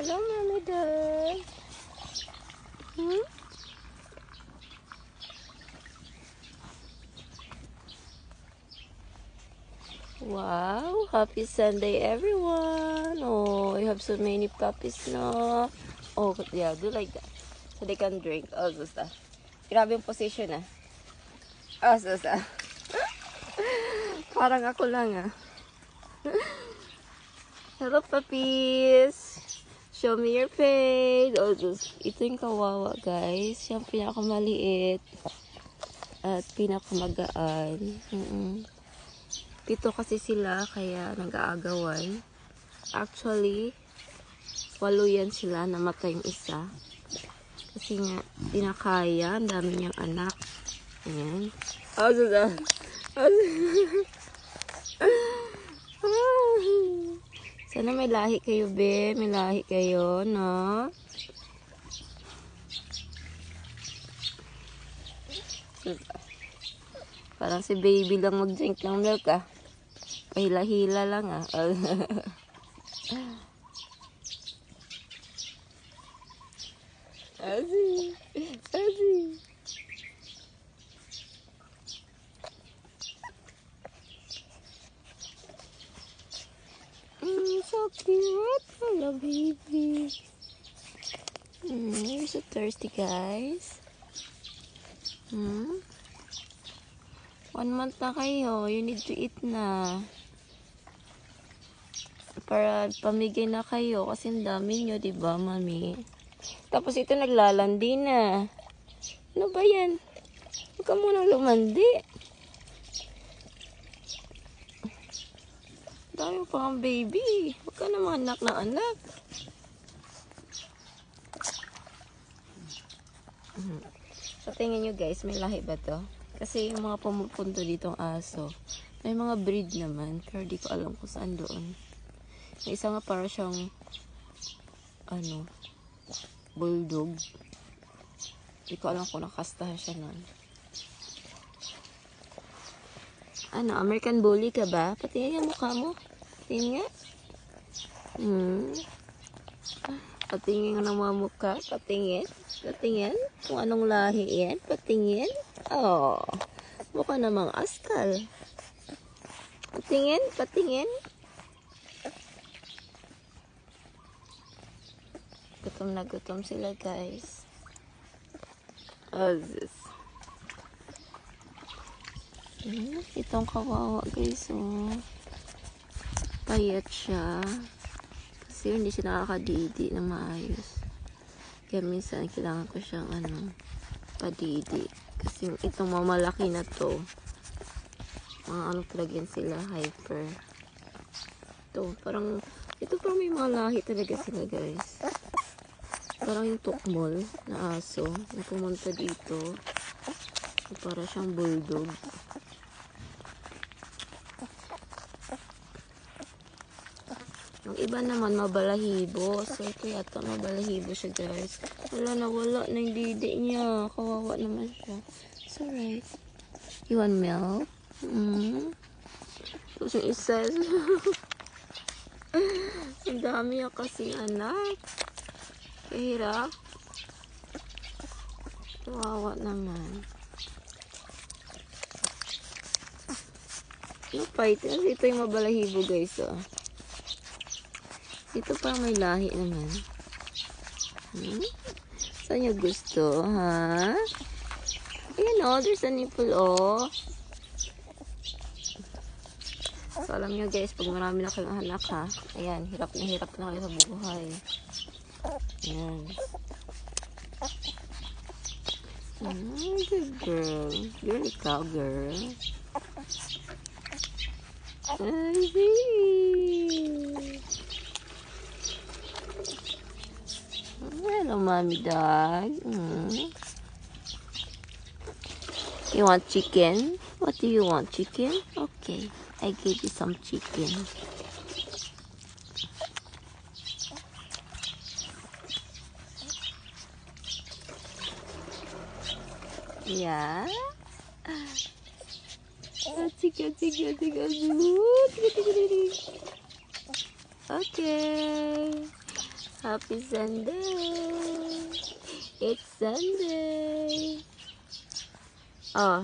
Hello, Mommy Dog. Hmm? Wow, happy Sunday everyone. Oh, I have so many puppies no. Oh, yeah, do like that. So they can drink. Oh, susta. Grabe yung position ah. Oh, susta. Parang ako lang ah. Hello puppies. Show me your face. Oh, ito yung kawawa guys. Yung pinakamaliit. At pinakamagaan. Pito kasi sila kaya nag-aagawan. Actually, 8 yan sila. Namatay yung isa. Kasi nga, di na kaya. Ang dami niyang anak. Ayan. Oh, suda. Sana may lahi kayo, be. May lahi kayo, no? Parang si baby lang mag-drink ng milk, ah. Pahila-hila lang, ah. Azi. So cute. Hello, baby. You're so thirsty, guys. 1 month na kayo. You need to eat na. Para pamigay na kayo. Kasi ang dami nyo, diba, mami? Tapos ito naglalandi na. Ano ba yan? Huwag ka munang lumandi. Dami pa ang baby. Huwag ka na mga anak na anak. So, tingin nyo guys, may lahi ba to? Kasi yung mga pumupunto ditong aso, may mga breed naman. Pero di ko alam kung saan doon. May isa nga para siyang, bulldog. Di ko alam kung nakastahan siya nun. American Bully ka ba? Patingin yung mukha mo. Patingin nga. Patingin nga ng mga mukha. Patingin. Kung anong lahi yan. Patingin. Oh. Mukha namang askal. Patingin. Gutom na gutom sila guys. Oh, this. Itong kawawa guys, oh. Payat siya. Kasi hindi siya nakakadidi na maayos. Kaya minsan kailangan ko siyang padidi. Kasi itong mamalaki na to, mga talaga yan sila, hyper. Ito parang may mga lahi talaga sila guys. Parang yung tukmol na aso na pumunta dito. Para siyang bulldog. Ang iba naman mabalahibo. So ito yata mabalahibo siya guys. Wala na yung didi niya. Kawawa naman siya. It's alright. You want milk? Tapos yung isa. Ang dami yung kasing anak. Kahirap. Kawawa naman. Ito yung mabalahibo guys, oh. Ito pa may lahi naman. Saan nyo gusto, ha? Ayan, oh, there's a nipple, oh. So, alam nyo guys, pag marami na kayong anak, ha? Ayan, hirap na kayo sa buhay. Ayan. Good girl. You're a cow girl. Hello, mommy dog. You want chicken? What do you want? Chicken? Okay, I gave you some chicken. Yeah. Chicken. Okay. Happy Sunday! It's Sunday! Oh,